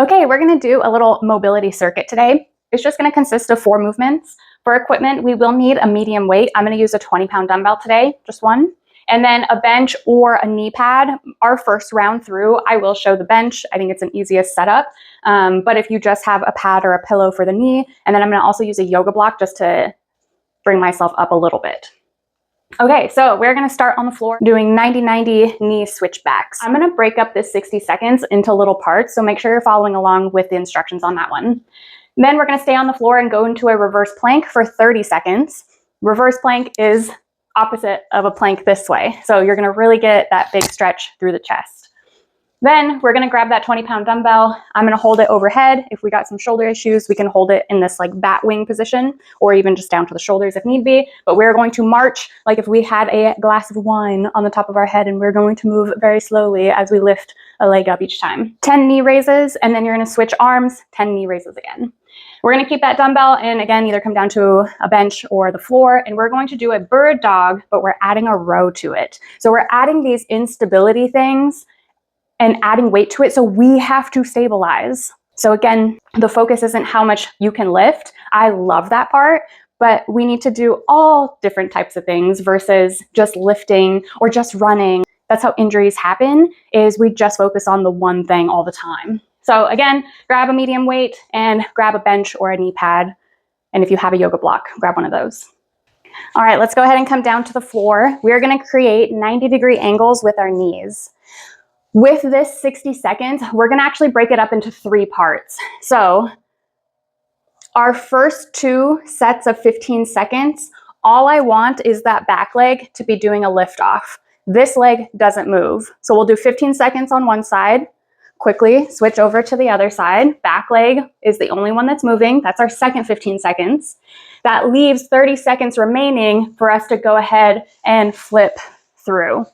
Okay, we're gonna do a little mobility circuit today. It's just gonna consist of 4 movements. For equipment, we will need a medium weight. I'm gonna use a 20-pound dumbbell today, just one. And then a bench or a knee pad. Our first round through, I will show the bench. I think it's an easiest setup. But if you just have a pad or a pillow for the knee, and then I'm gonna also use a yoga block just to bring myself up a little bit. Okay, so we're gonna start on the floor doing 90-90 knee switchbacks. I'm gonna break up this 60 seconds into little parts, so make sure you're following along with the instructions on that one. Then we're gonna stay on the floor and go into a reverse plank for 30 seconds. Reverse plank is opposite of a plank this way, so you're gonna really get that big stretch through the chest. Then we're gonna grab that 20-pound dumbbell. I'm gonna hold it overhead. If we got some shoulder issues, we can hold it in this like bat wing position, or even just down to the shoulders if need be. But we're going to march like if we had a glass of wine on the top of our head, and we're going to move very slowly as we lift a leg up each time. 10 knee raises, and then you're gonna switch arms, 10 knee raises again. We're gonna keep that dumbbell and again, either come down to a bench or the floor, and we're going to do a bird dog, but we're adding a row to it. So we're adding these instability things and adding weight to it, so we have to stabilize. So again, the focus isn't how much you can lift. I love that part, but we need to do all different types of things versus just lifting or just running. That's how injuries happen, is we just focus on the one thing all the time. So again, grab a medium weight and grab a bench or a knee pad. And if you have a yoga block, grab one of those. All right, let's go ahead and come down to the floor. We're gonna create 90-degree angles with our knees. With this 60 seconds, we're gonna actually break it up into 3 parts. So our first 2 sets of 15 seconds, all I want is that back leg to be doing a lift off. This leg doesn't move. So we'll do 15 seconds on one side, quickly switch over to the other side. Back leg is the only one that's moving. That's our second 15 seconds. That leaves 30 seconds remaining for us to go ahead and flip through,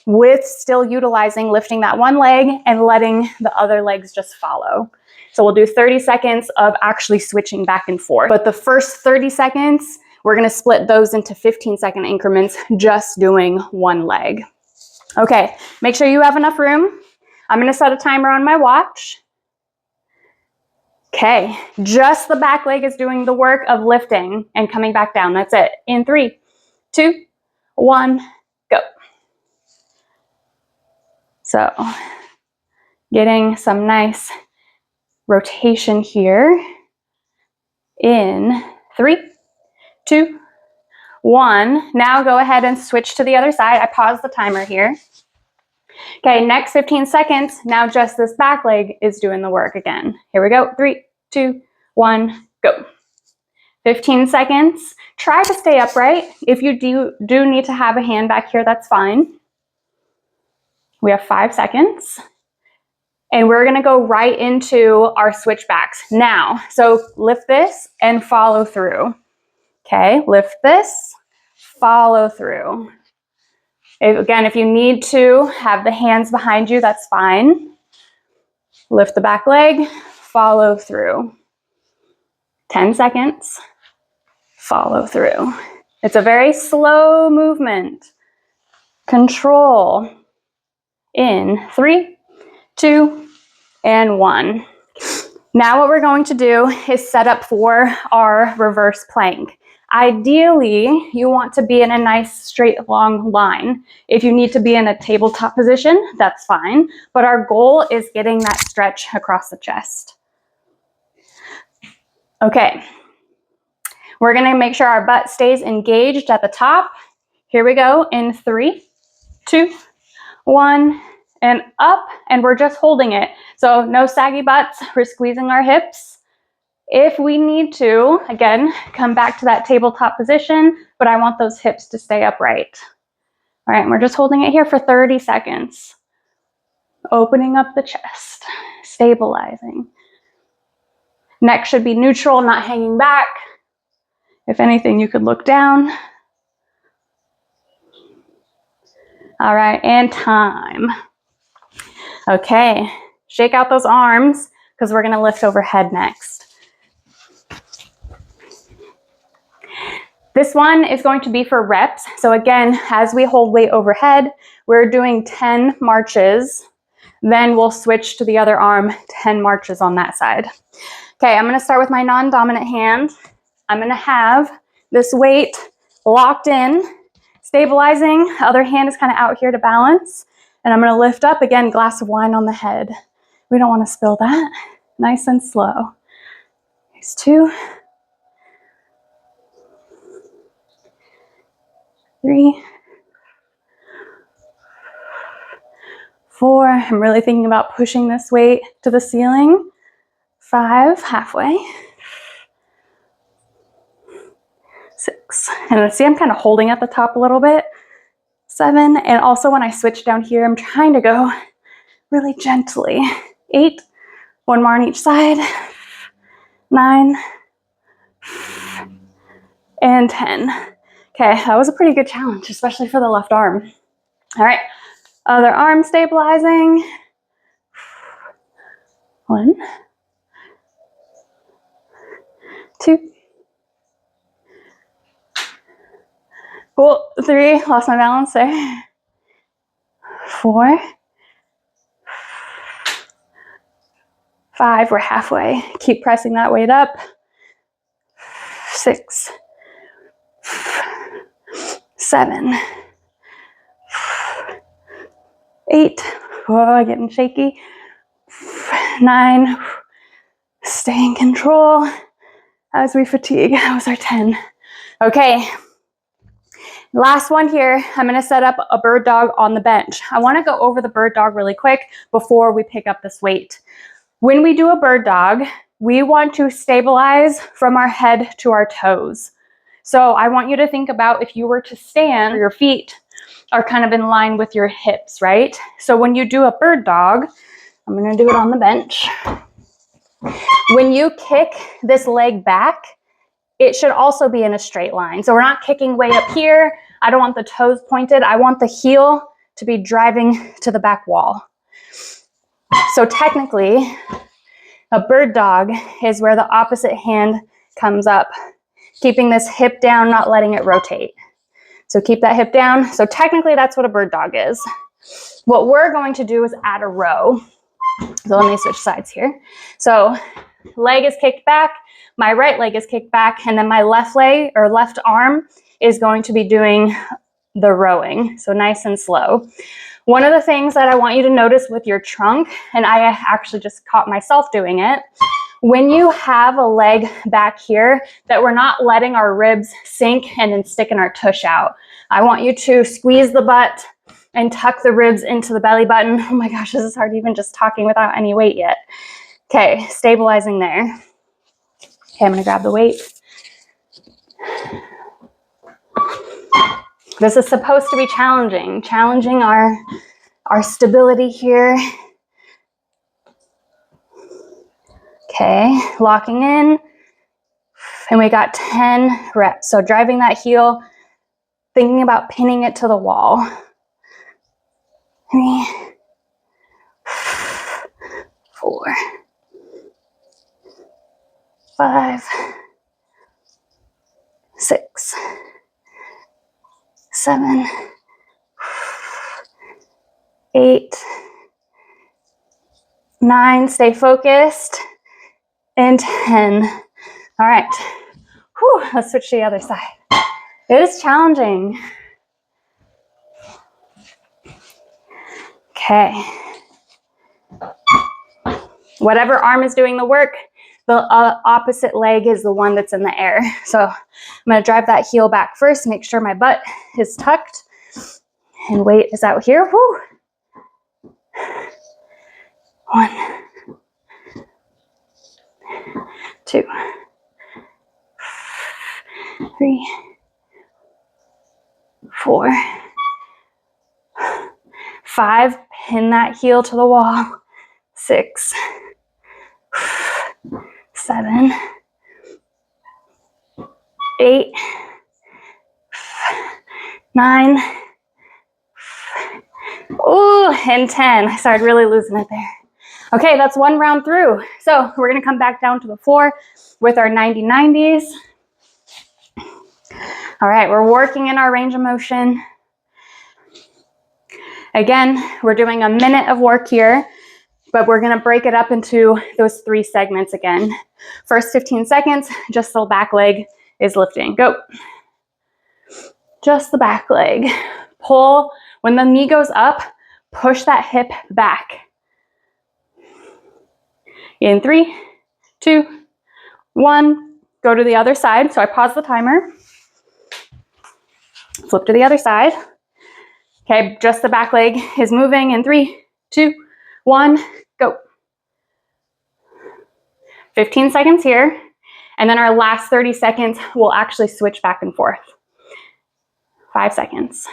with still utilizing lifting that one leg and letting the other legs just follow. So we'll do 30 seconds of actually switching back and forth. But the first 30 seconds, we're gonna split those into 15-second increments, just doing one leg. Okay, make sure you have enough room. I'm gonna set a timer on my watch. Okay, just the back leg is doing the work of lifting and coming back down. That's it. In 3, 2, 1, go. So getting some nice rotation here in 3, 2, 1. Now go ahead and switch to the other side. I paused the timer here. Okay, next 15 seconds. Now just this back leg is doing the work again. Here we go. 3, 2, 1, go. 15 seconds. Try to stay upright. If you do need to have a hand back here, that's fine. We have 5 seconds. And we're gonna go right into our switchbacks now. So lift this and follow through. Okay, lift this, follow through. Again, if you need to have the hands behind you, that's fine. Lift the back leg, follow through. 10 seconds, follow through. It's a very slow movement. Control. In 3, 2, and 1. Now what we're going to do is set up for our reverse plank. Ideally, you want to be in a nice straight long line. If you need to be in a tabletop position, that's fine. But our goal is getting that stretch across the chest. Okay. We're gonna make sure our butt stays engaged at the top. Here we go in 3, 2, 1, and up, and we're just holding it. So no saggy butts, we're squeezing our hips. If we need to, again, come back to that tabletop position, but I want those hips to stay upright. All right, and we're just holding it here for 30 seconds. Opening up the chest, stabilizing. Neck should be neutral, not hanging back. If anything, you could look down. All right, and time. Okay, shake out those arms because we're gonna lift overhead next. This one is going to be for reps. So again, as we hold weight overhead, we're doing 10 marches Then we'll switch to the other arm, 10 marches on that side. Okay, I'm gonna start with my non-dominant hand. I'm gonna have this weight locked in, stabilizing. Other hand is kind of out here to balance. And I'm gonna lift up, again, glass of wine on the head. We don't wanna spill that. Nice and slow. Here's 2, 3, 4. I'm really thinking about pushing this weight to the ceiling. 5, halfway. 6, and see I'm kind of holding at the top a little bit. 7, and also when I switch down here, I'm trying to go really gently. 8, 1 more on each side. 9, and 10. Okay, that was a pretty good challenge, especially for the left arm. All right, other arm stabilizing. 1, 2, cool, 3, lost my balance there. 4, 5, we're halfway. Keep pressing that weight up. 6, 7, 8, whoa, getting shaky. 9, stay in control as we fatigue. That was our 10. Okay, last one here. I'm gonna set up a bird dog on the bench. I wanna go over the bird dog really quick before we pick up this weight. When we do a bird dog, we want to stabilize from our head to our toes. So I want you to think about if you were to stand, your feet are kind of in line with your hips, right? So when you do a bird dog, I'm gonna do it on the bench. When you kick this leg back, it should also be in a straight line. So we're not kicking way up here. I don't want the toes pointed. I want the heel to be driving to the back wall. So technically, a bird dog is where the opposite hand comes up, keeping this hip down, not letting it rotate. So keep that hip down. So technically that's what a bird dog is. What we're going to do is add a row. So let me switch sides here. So leg is kicked back, my right leg is kicked back, and then my left leg or left arm is going to be doing the rowing. So nice and slow. One of the things that I want you to notice with your trunk, and I actually just caught myself doing it, when you have a leg back here, that we're not letting our ribs sink and then sticking our tush out. I want you to squeeze the butt and tuck the ribs into the belly button. Oh my gosh, this is hard even just talking without any weight yet. Okay, stabilizing there. Okay, I'm gonna grab the weight. This is supposed to be challenging our stability here. Okay, locking in. And we got 10 reps. So driving that heel, thinking about pinning it to the wall. 3, 4, 5, 6, 7, 8, 9, stay focused, and 10. All right, whew, let's switch to the other side. It is challenging. Okay. Whatever arm is doing the work, the opposite leg is the one that's in the air. So I'm gonna drive that heel back first, make sure my butt is tucked and weight is out here. Whew. 1, 2, 3, 4, 5, pin that heel to the wall. 6, 7, 8, 9, ooh, and 10. I started really losing it there. Okay, that's one round through. So we're gonna come back down to the floor with our 90-90s. All right, we're working in our range of motion. Again, we're doing a minute of work here. but we're gonna break it up into those 3 segments again. First 15 seconds, just the back leg is lifting. Go. Just the back leg. Pull. When the knee goes up, push that hip back. In 3, 2, 1. Go to the other side. So I pause the timer. Flip to the other side. Okay, just the back leg is moving in 3, 2, 1, go. 15 seconds here. And then our last 30 seconds, we'll actually switch back and forth. 5 seconds.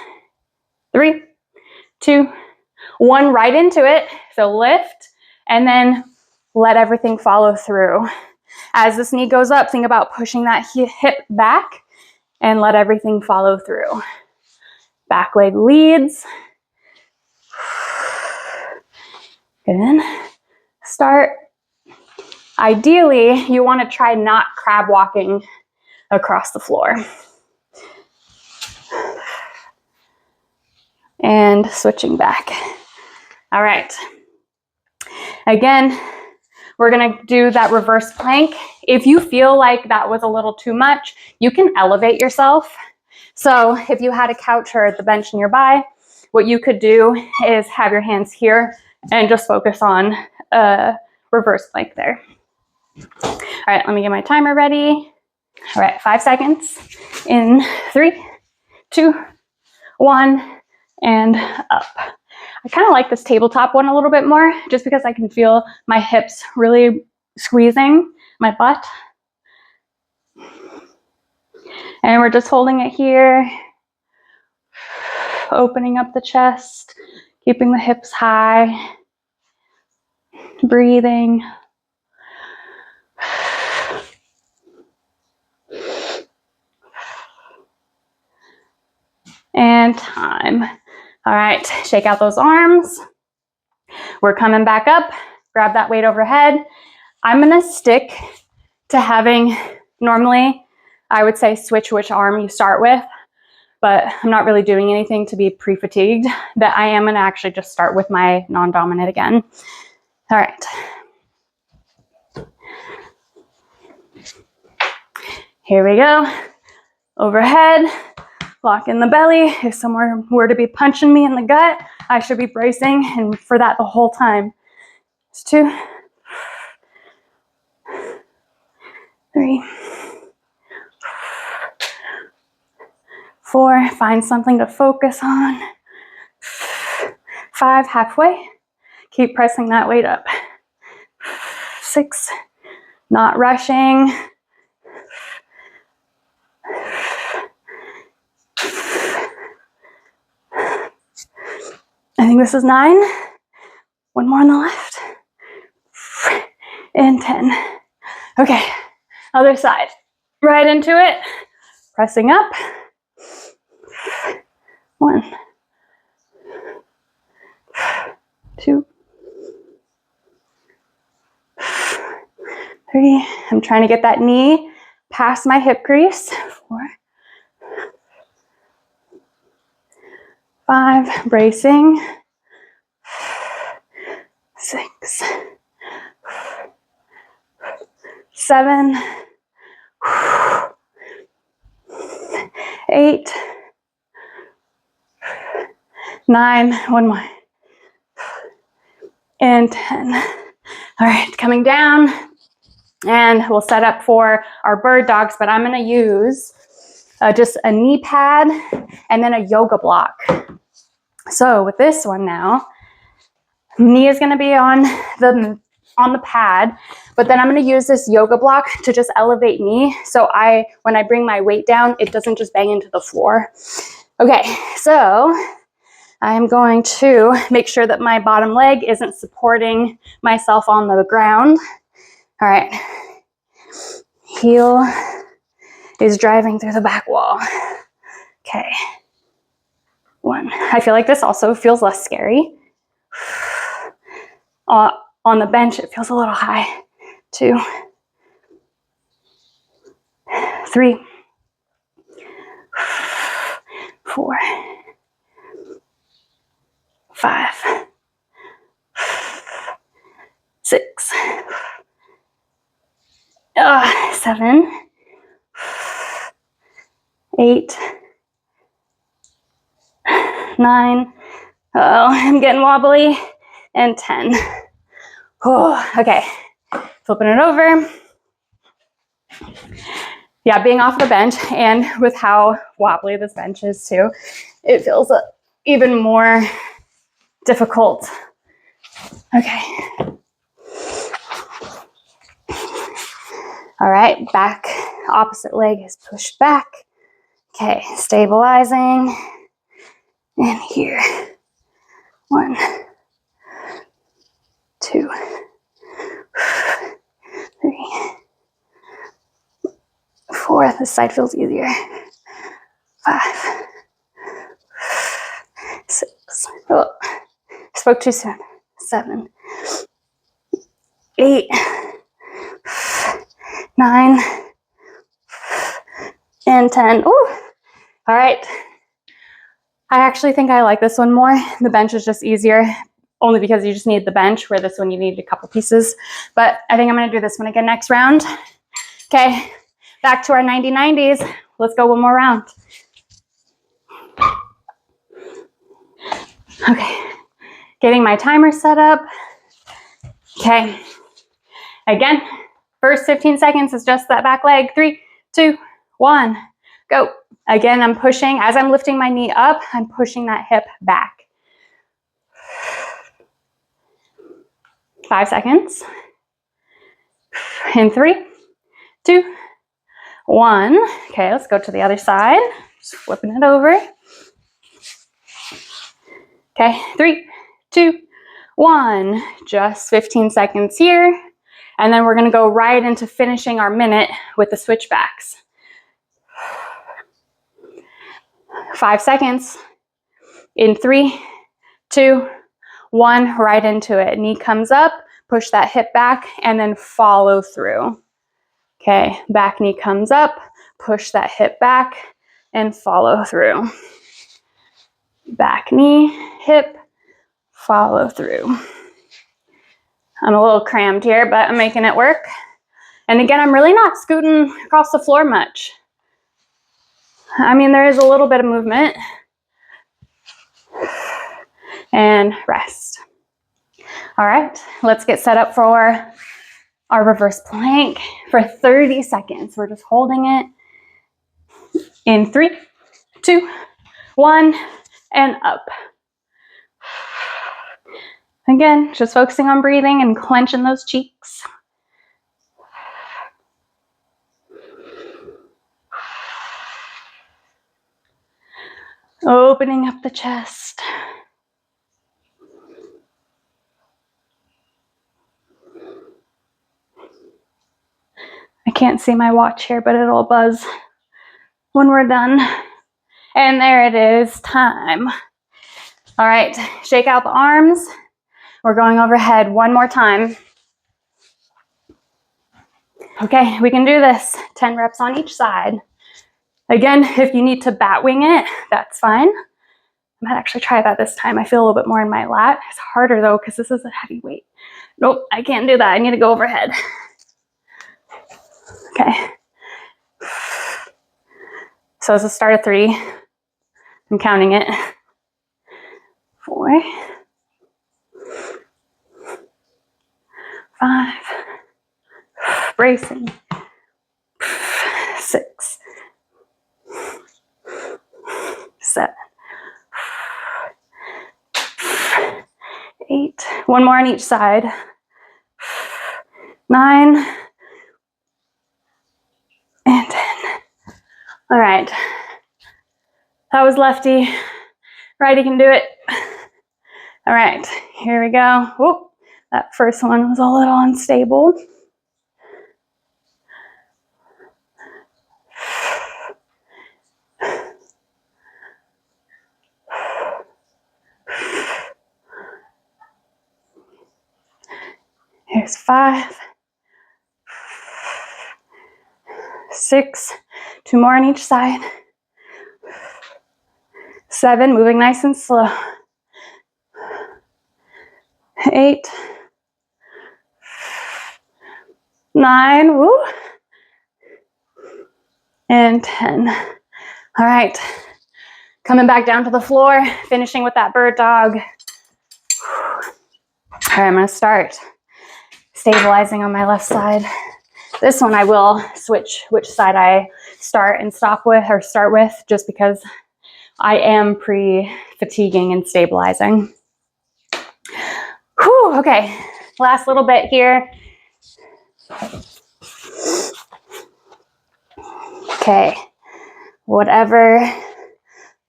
3, 2, 1, right into it. So lift and then let everything follow through. As this knee goes up, think about pushing that hip back and let everything follow through. Back leg leads. Good. Start. Ideally, you want to try not crab walking across the floor. And switching back. All right. Again, we're gonna do that reverse plank. If you feel like that was a little too much, you can elevate yourself. So if you had a couch or the bench nearby, what you could do is have your hands here and just focus on a reverse plank there. All right, let me get my timer ready. All right, 5 seconds. In 3, 2, 1, and up. I kind of like this tabletop one a little bit more just because I can feel my hips really squeezing my butt. And we're just holding it here, opening up the chest, keeping the hips high, breathing. And time. All right, shake out those arms. We're coming back up. Grab that weight overhead. I'm gonna stick to having, normally I would say switch which arm you start with, but I'm not really doing anything to be pre-fatigued, that I am gonna actually just start with my non-dominant again. All right. Here we go. Overhead, lock in the belly. If someone were to be punching me in the gut, I should be bracing, and for that the whole time. It's 2, 3, 4, find something to focus on. 5, halfway. Keep pressing that weight up. 6, not rushing. I think this is 9. 1 more on the left. And 10. Okay, other side. Right into it. Pressing up. 1, 2, 3. I'm trying to get that knee past my hip crease. 4, 5, bracing. 6, 7, 8, 9, 1 more, and 10. All right, coming down, and we'll set up for our bird dogs, but I'm gonna use just a knee pad and then a yoga block. So with this one now, knee is gonna be on the pad, but then I'm gonna use this yoga block to just elevate me. So when I bring my weight down, it doesn't just bang into the floor. Okay, so I'm going to make sure that my bottom leg isn't supporting myself on the ground. All right, heel is driving through the back wall. Okay, 1. I feel like this also feels less scary. On the bench, it feels a little high. 2, 3, 4, 5, 7, 8, 9. Oh, I'm getting wobbly. And 10. Oh, okay, flipping it over. Yeah, being off the bench and with how wobbly this bench is too, it feels even more difficult. Okay. All right, back, opposite leg is pushed back. Okay, stabilizing. And here. 1, 2, 3, 4. This side feels easier. 5, 6. Oh, spoke too soon. 7, 8, 9, and 10. Ooh. All right. I actually think I like this one more. The bench is just easier, only because you just need the bench, where this one you need a couple pieces. But I think I'm going to do this one again next round. Okay, back to our 90-90s. Let's go one more round. Okay, getting my timer set up. Okay, again, first 15 seconds is just that back leg. 3, 2, 1, go. Again, I'm pushing. As I'm lifting my knee up, I'm pushing that hip back. 5 seconds. In 3, 2, 1. Okay, let's go to the other side. Just flipping it over. Okay, 3, 2, 1. Just 15 seconds here. And then we're going to go right into finishing our minute with the switchbacks. 5 seconds. In 3, 2, 1, right into it. Knee comes up, push that hip back, and then follow through. Okay, back knee comes up, push that hip back, and follow through. Back knee, hip, follow through. I'm a little crammed here, but I'm making it work. And again, I'm really not scooting across the floor much. I mean, there is a little bit of movement. And rest. All right, let's get set up for our reverse plank for 30 seconds. We're just holding it. In 3, 2, 1, and up. Again, just focusing on breathing and clenching those cheeks. Opening up the chest. I can't see my watch here, but it'll buzz when we're done. And there it is, time. All right, shake out the arms. We're going overhead one more time. Okay, we can do this. 10 reps on each side. Again, if you need to bat wing it, that's fine. I might actually try that this time. I feel a little bit more in my lat. It's harder though, because this is a heavy weight. Nope, I can't do that. I need to go overhead. Okay. So it's a start of 3. I'm counting it. 4, 5, bracing. 6, 7, 8. One more on each side. 9, and 10. All right. That was lefty. Righty can do it. All right, here we go. Whoop. That first one was a little unstable. Here's 5, 6, 2 more on each side. 7, moving nice and slow. 8, 9, woo. and 10. All right, coming back down to the floor, finishing with that bird dog. All right, I'm gonna start stabilizing on my left side. This one I will switch which side I start and stop with, or start with, just because I am pre-fatiguing and stabilizing. Whew, okay, last little bit here. Okay, whatever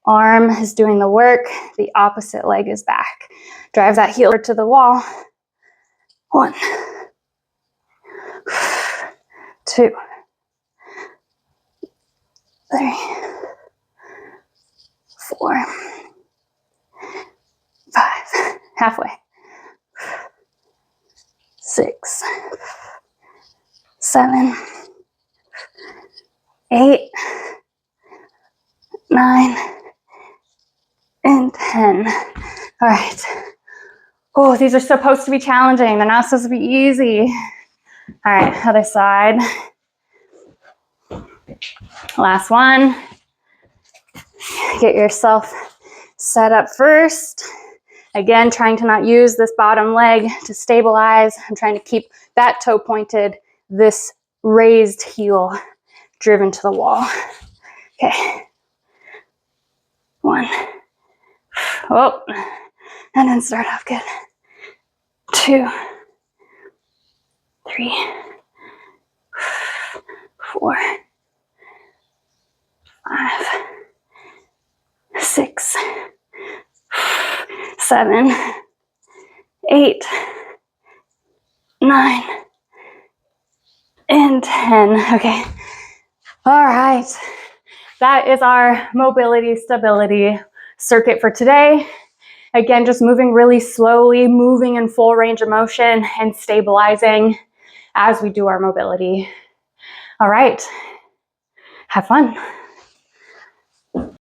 arm is doing the work, the opposite leg is back. Drive that heel to the wall. 1, 2, 3, 4, 5, halfway. 6, 7, 8, 9, and 10. All right. Oh, these are supposed to be challenging. They're not supposed to be easy. All right, other side. Last one. Get yourself set up first. Again, trying to not use this bottom leg to stabilize. I'm trying to keep that toe pointed, this raised heel driven to the wall. Okay. 1. Oh, and then start off good. 2, 3, 4, 5, 6, 7, 8, 9, and 10. Okay. All right. That is our mobility stability circuit for today. Again, just moving really slowly, moving in full range of motion and stabilizing as we do our mobility. All right. Have fun.